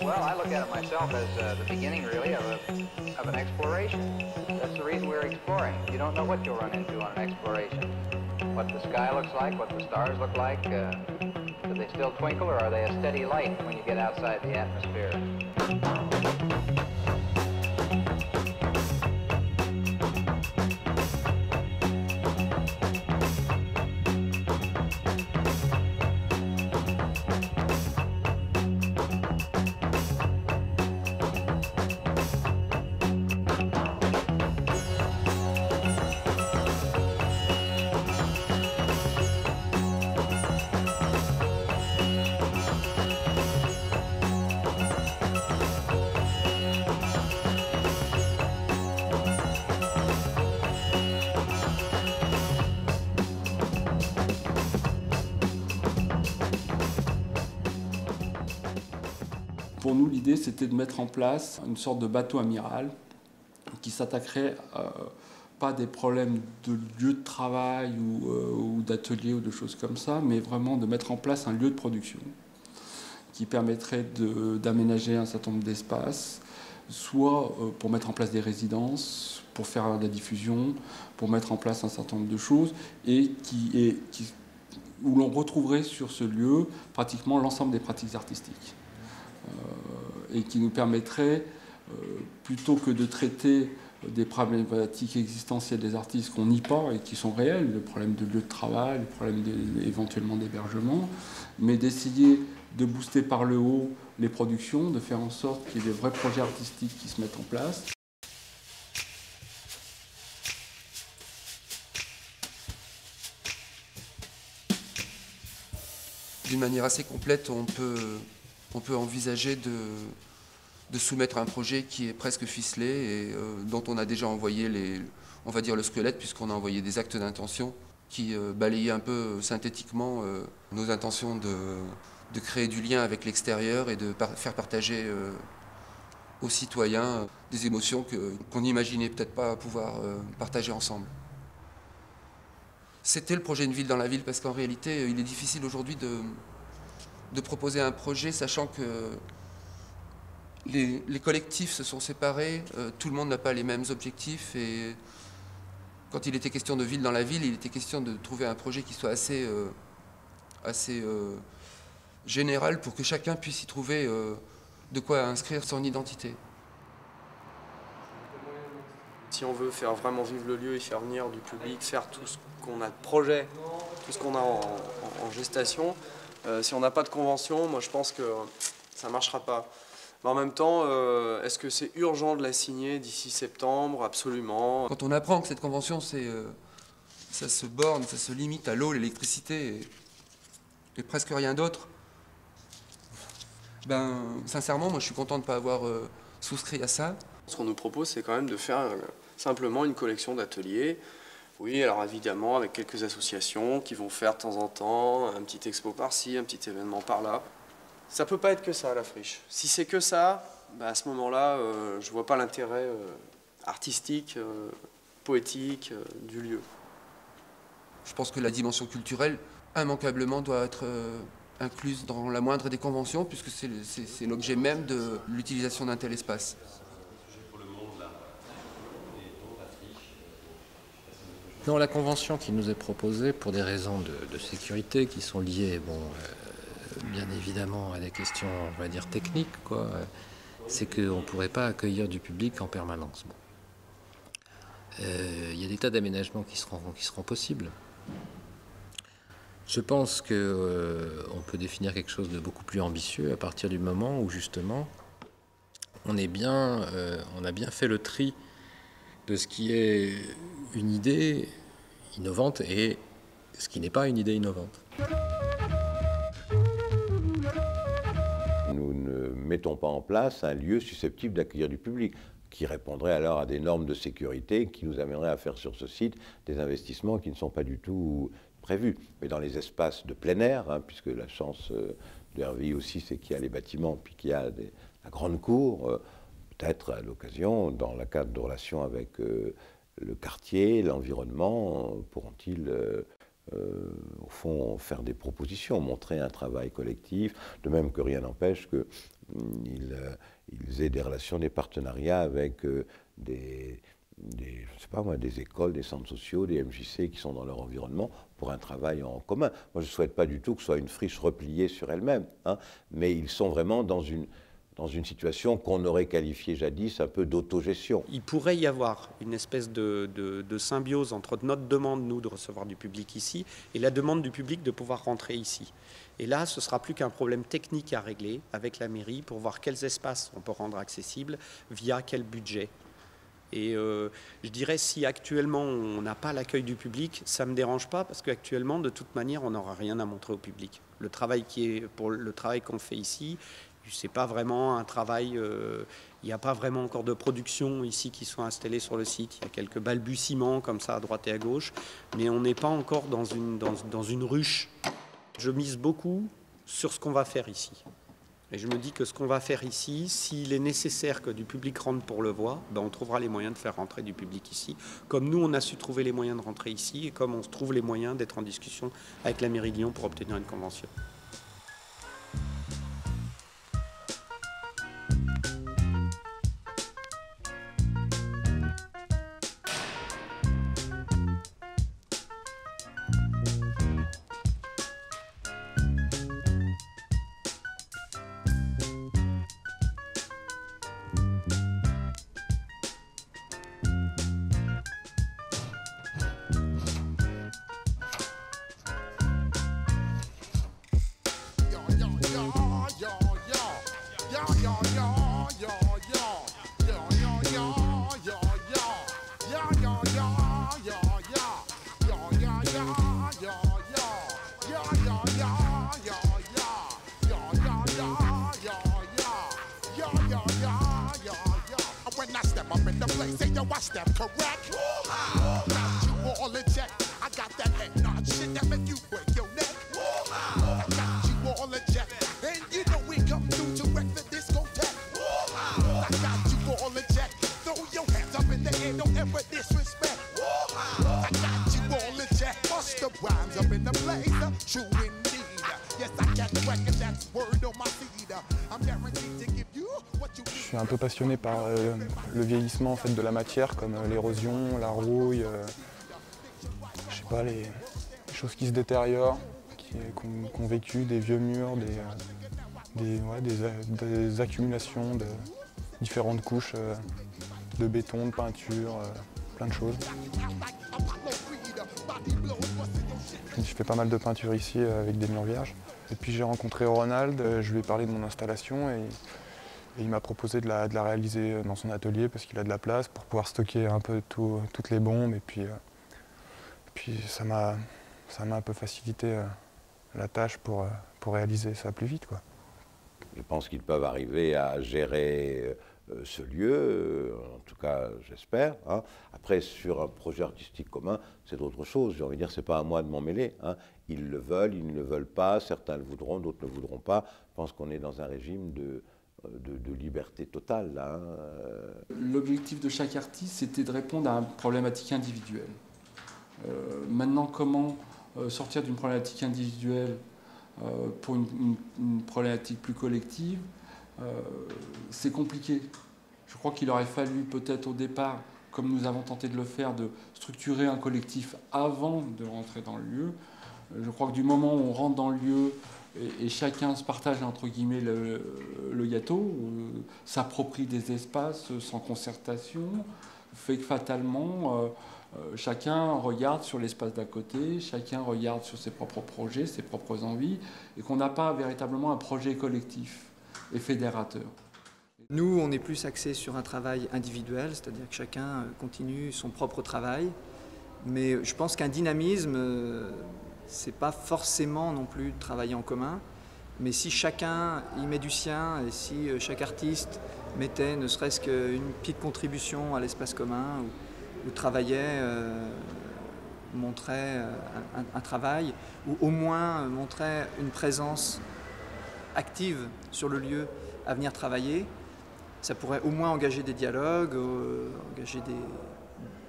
Well, I look at it myself as the beginning, really, of an exploration. That's the reason we're exploring. You don't know what you'll run into on an exploration. What the sky looks like, what the stars look like. Do they still twinkle, or are they a steady light when you get outside the atmosphere? Pour nous, l'idée, c'était de mettre en place une sorte de bateau amiral qui s'attaquerait pas à des problèmes de lieu de travail ou d'atelier ou de choses comme ça, mais vraiment de mettre en place un lieu de production qui permettrait d'aménager un certain nombre d'espaces, soit pour mettre en place des résidences, pour faire de la diffusion, pour mettre en place un certain nombre de choses, et où l'on retrouverait sur ce lieu pratiquement l'ensemble des pratiques artistiques. Et qui nous permettrait, plutôt que de traiter des problématiques existentielles des artistes qu'on nie pas et qui sont réels, le problème de lieu de travail, le problème éventuellement d'hébergement, mais d'essayer de booster par le haut les productions, de faire en sorte qu'il y ait des vrais projets artistiques qui se mettent en place. D'une manière assez complète, on peut envisager de soumettre un projet qui est presque ficelé et dont on a déjà envoyé on va dire le squelette, puisqu'on a envoyé des actes d'intention qui balayaient un peu synthétiquement nos intentions de créer du lien avec l'extérieur et de faire partager aux citoyens des émotions qu'on n'imaginait peut-être pas pouvoir partager ensemble. C'était le projet Une ville dans la ville, parce qu'en réalité, il est difficile aujourd'hui de proposer un projet, sachant que les collectifs se sont séparés, tout le monde n'a pas les mêmes objectifs, et quand il était question de ville dans la ville, il était question de trouver un projet qui soit assez général pour que chacun puisse y trouver de quoi inscrire son identité. Si on veut faire vraiment vivre le lieu et faire venir du public, faire tout ce qu'on a de projet, tout ce qu'on a en gestation, si on n'a pas de convention, moi je pense que ça ne marchera pas. Mais en même temps, est-ce que c'est urgent de la signer d'ici septembre? Absolument. Quand on apprend que cette convention, ça se borne, ça se limite à l'eau, l'électricité et presque rien d'autre, ben, sincèrement, moi je suis content de ne pas avoir souscrit à ça. Ce qu'on nous propose, c'est quand même de faire simplement une collection d'ateliers. Oui, alors évidemment, avec quelques associations qui vont faire de temps en temps un petit expo par-ci, un petit événement par-là. Ça peut pas être que ça, la friche. Si c'est que ça, bah à ce moment-là, je vois pas l'intérêt artistique, poétique du lieu. Je pense que la dimension culturelle, immanquablement, doit être incluse dans la moindre des conventions, puisque c'est l'objet même de l'utilisation d'un tel espace. Dans la convention qui nous est proposée, pour des raisons de sécurité qui sont liées, bien évidemment, à des questions, on va dire, techniques, c'est qu'on ne pourrait pas accueillir du public en permanence. Il y a des tas d'aménagements qui seront possibles. Je pense qu'on peut définir quelque chose de beaucoup plus ambitieux à partir du moment où, justement, on a bien fait le tri de ce qui est une idée innovante et ce qui n'est pas une idée innovante. Nous ne mettons pas en place un lieu susceptible d'accueillir du public, qui répondrait alors à des normes de sécurité qui nous amèneraient à faire sur ce site des investissements qui ne sont pas du tout prévus. Mais dans les espaces de plein air, puisque la chance de RVI aussi, c'est qu'il y a les bâtiments, puis qu'il y a la grande cour, peut-être à l'occasion, dans le cadre de relations avec le quartier, l'environnement, pourront-ils au fond, faire des propositions, montrer un travail collectif, de même que rien n'empêche qu'ils aient des relations, des partenariats avec je sais pas moi, des écoles, des centres sociaux, des MJC qui sont dans leur environnement pour un travail en commun. Moi, je ne souhaite pas du tout que ce soit une friche repliée sur elle-même, hein, mais ils sont vraiment dans une situation qu'on aurait qualifiée jadis un peu d'autogestion. Il pourrait y avoir une espèce de symbiose entre notre demande, nous, de recevoir du public ici, et la demande du public de pouvoir rentrer ici. Et là, ce ne sera plus qu'un problème technique à régler avec la mairie pour voir quels espaces on peut rendre accessibles via quel budget. Et je dirais, si actuellement on n'a pas l'accueil du public, ça ne me dérange pas, parce qu'actuellement, de toute manière, on n'aura rien à montrer au public. Le travail qu'on fait ici, c'est pas vraiment un travail, il n'y a pas vraiment encore de production ici qui sont installées sur le site. Il y a quelques balbutiements comme ça à droite et à gauche, mais on n'est pas encore dans une ruche. Je mise beaucoup sur ce qu'on va faire ici. Et je me dis que ce qu'on va faire ici, s'il est nécessaire que du public rentre pour le voir, ben on trouvera les moyens de faire rentrer du public ici. Comme nous, on a su trouver les moyens de rentrer ici, et comme on se trouve les moyens d'être en discussion avec la mairie de Lyon pour obtenir une convention. Je suis un peu passionné par le vieillissement en fait, de la matière, comme l'érosion, la rouille, je sais pas, les choses qui se détériorent, qu'on vécu, des vieux murs, des accumulations de différentes couches de béton, de peinture, plein de choses. Je fais pas mal de peinture ici avec des murs vierges. Et puis j'ai rencontré Ronald, je lui ai parlé de mon installation et il m'a proposé de la réaliser dans son atelier parce qu'il a de la place pour pouvoir stocker un peu toutes les bombes. Et puis ça m'a un peu facilité la tâche pour réaliser ça plus vite, quoi. Je pense qu'ils peuvent arriver à gérer ce lieu, en tout cas j'espère, hein. Après, sur un projet artistique commun, c'est d'autres choses. J'ai envie de dire, c'est pas à moi de m'en mêler, hein. Ils le veulent, ils ne le veulent pas, certains le voudront, d'autres ne le voudront pas. Je pense qu'on est dans un régime de liberté totale, là, hein. L'objectif de chaque artiste, c'était de répondre à une problématique individuelle. Maintenant, comment sortir d'une problématique individuelle pour une problématique plus collective, c'est compliqué. Je crois qu'il aurait fallu peut-être au départ, comme nous avons tenté de le faire, de structurer un collectif avant de rentrer dans le lieu. Je crois que du moment où on rentre dans le lieu et chacun se partage entre guillemets le gâteau, s'approprie des espaces sans concertation, fait que fatalement chacun regarde sur l'espace d'à côté, chacun regarde sur ses propres projets, ses propres envies, et qu'on n'a pas véritablement un projet collectif et fédérateur. Nous, on est plus axé sur un travail individuel, c'est-à-dire que chacun continue son propre travail, mais je pense qu'un dynamisme, c'est pas forcément non plus de travailler en commun, mais si chacun y met du sien et si chaque artiste mettait ne serait-ce qu'une petite contribution à l'espace commun ou travaillait, montrait un travail ou au moins montrait une présence active sur le lieu à venir travailler, ça pourrait au moins engager des dialogues, engager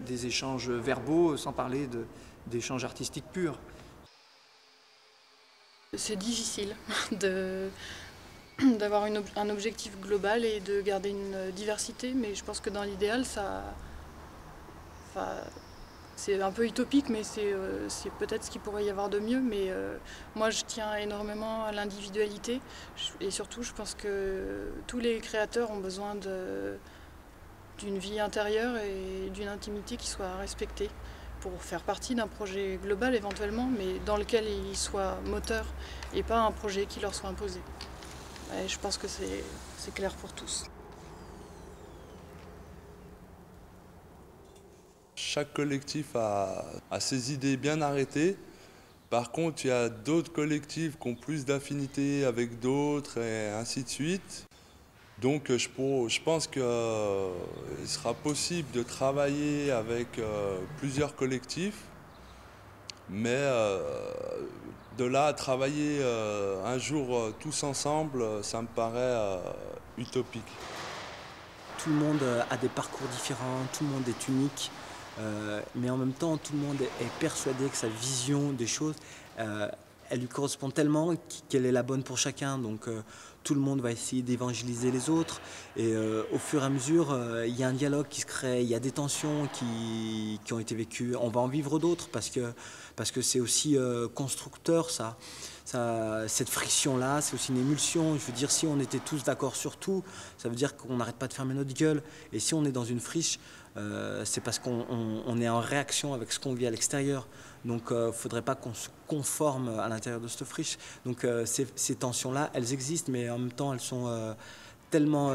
des échanges verbaux, sans parler d'échanges artistiques purs. C'est difficile d'avoir un objectif global et de garder une diversité, mais je pense que dans l'idéal, c'est un peu utopique, mais c'est peut-être ce qu'il pourrait y avoir de mieux. Mais moi, je tiens énormément à l'individualité. Et surtout, je pense que tous les créateurs ont besoin d'une vie intérieure et d'une intimité qui soit respectée pour faire partie d'un projet global éventuellement, mais dans lequel ils soient moteurs et pas un projet qui leur soit imposé. Et je pense que c'est clair pour tous. Chaque collectif a ses idées bien arrêtées. Par contre, il y a d'autres collectifs qui ont plus d'affinité avec d'autres et ainsi de suite. Donc je pense qu'il sera possible de travailler avec plusieurs collectifs, mais de là à travailler un jour tous ensemble, ça me paraît utopique. Tout le monde a des parcours différents, tout le monde est unique. Mais en même temps, tout le monde est persuadé que sa vision des choses, elle lui correspond tellement qu'elle est la bonne pour chacun. Donc tout le monde va essayer d'évangéliser les autres. Et au fur et à mesure, il y a un dialogue qui se crée, il y a des tensions qui ont été vécues. On va en vivre d'autres parce que c'est aussi constructeur, ça. Cette friction-là, c'est aussi une émulsion. Je veux dire, si on était tous d'accord sur tout, ça veut dire qu'on n'arrête pas de fermer notre gueule. Et si on est dans une friche, c'est parce qu'on est en réaction avec ce qu'on vit à l'extérieur. Donc il ne faudrait pas qu'on se conforme à l'intérieur de cette friche. Donc ces tensions-là, elles existent, mais en même temps, elles sont tellement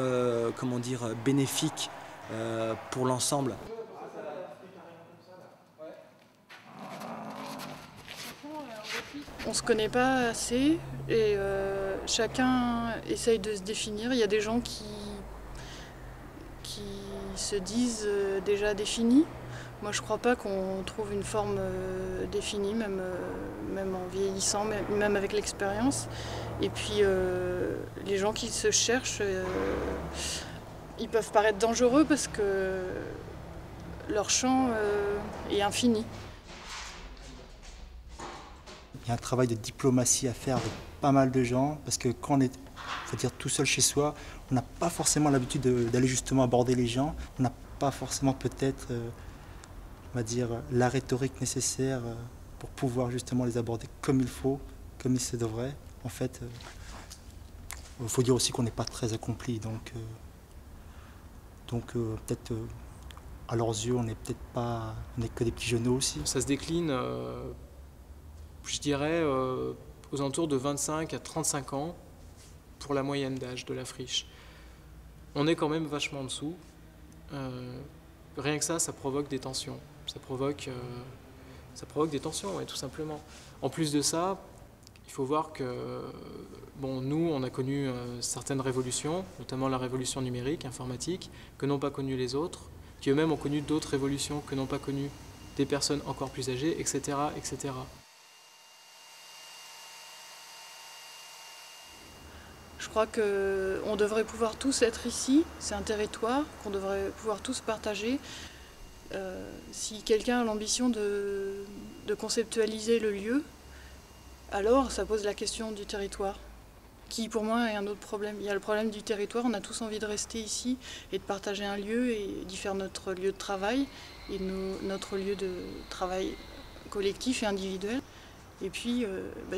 bénéfiques pour l'ensemble. On ne se connaît pas assez et chacun essaye de se définir. Il y a des gens qui se disent déjà définis. Moi, je ne crois pas qu'on trouve une forme définie, même en vieillissant, même avec l'expérience. Et puis, les gens qui se cherchent, ils peuvent paraître dangereux parce que leur champ est infini. Il y a un travail de diplomatie à faire avec pas mal de gens, parce que quand on est, tout seul chez soi, on n'a pas forcément l'habitude d'aller justement aborder les gens. On n'a pas forcément peut-être, la rhétorique nécessaire pour pouvoir justement les aborder comme il faut, comme il se devrait. En fait, il faut dire aussi qu'on n'est pas très accompli, donc peut-être à leurs yeux, on n'est que des petits genoux aussi. Ça se décline, je dirais, aux alentours de 25 à 35 ans pour la moyenne d'âge de la friche. On est quand même vachement en dessous. Rien que ça provoque des tensions. Ça provoque des tensions, ouais, tout simplement. En plus de ça, il faut voir que nous, on a connu certaines révolutions, notamment la révolution numérique, informatique, que n'ont pas connu les autres, qui eux-mêmes ont connu d'autres révolutions que n'ont pas connues des personnes encore plus âgées, etc., etc. Je crois qu'on devrait pouvoir tous être ici, c'est un territoire qu'on devrait pouvoir tous partager. Si quelqu'un a l'ambition de conceptualiser le lieu, alors ça pose la question du territoire, qui pour moi est un autre problème. Il y a le problème du territoire, on a tous envie de rester ici et de partager un lieu et d'y faire notre lieu de travail et notre lieu de travail collectif et individuel. Et puis,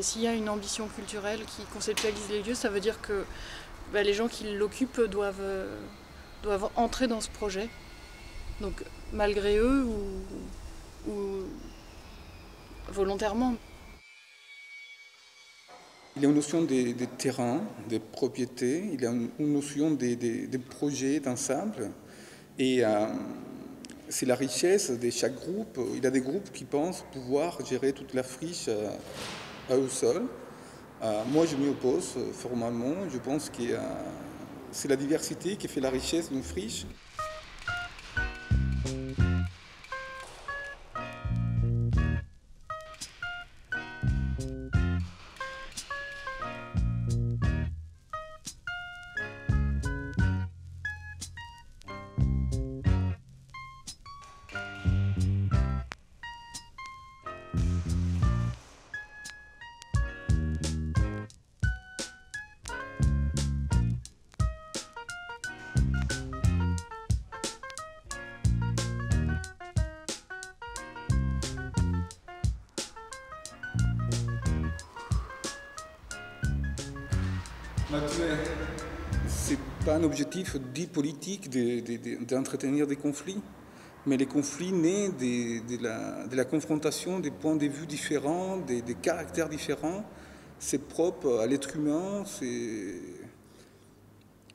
s'il y a une ambition culturelle qui conceptualise les lieux, ça veut dire que les gens qui l'occupent doivent entrer dans ce projet. Donc, malgré eux ou volontairement. Il y a une notion des terrains, des propriétés, il y a une notion des projets d'ensemble. Et c'est la richesse de chaque groupe. Il y a des groupes qui pensent pouvoir gérer toute la friche à eux seuls. Moi, je m'y oppose formellement. Je pense que c'est la diversité qui fait la richesse d'une friche. C'est pas un objectif dit politique d'entretenir des conflits, mais les conflits nés de la confrontation des points de vue différents, des caractères différents. C'est propre à l'être humain.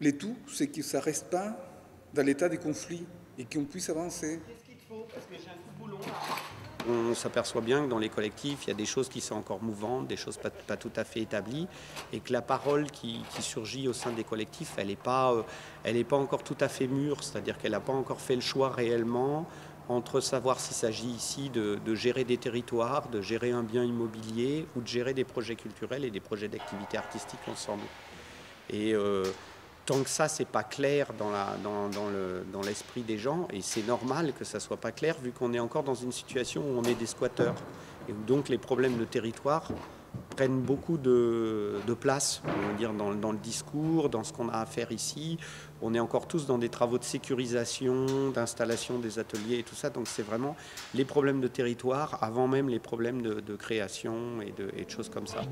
Le tout, c'est que ça ne reste pas dans l'état des conflits et qu'on puisse avancer. On s'aperçoit bien que dans les collectifs, il y a des choses qui sont encore mouvantes, des choses pas tout à fait établies, et que la parole qui surgit au sein des collectifs, elle n'est pas encore tout à fait mûre, c'est-à-dire qu'elle n'a pas encore fait le choix réellement entre savoir s'il s'agit ici de gérer des territoires, de gérer un bien immobilier ou de gérer des projets culturels et des projets d'activité artistique ensemble. Et tant que ça, c'est pas clair dans l'esprit des gens, et c'est normal que ça soit pas clair, vu qu'on est encore dans une situation où on est des squatteurs, et où donc les problèmes de territoire prennent beaucoup de place, on va dire, dans le discours, dans ce qu'on a à faire ici. On est encore tous dans des travaux de sécurisation, d'installation des ateliers et tout ça, donc c'est vraiment les problèmes de territoire avant même les problèmes de création et de choses comme ça.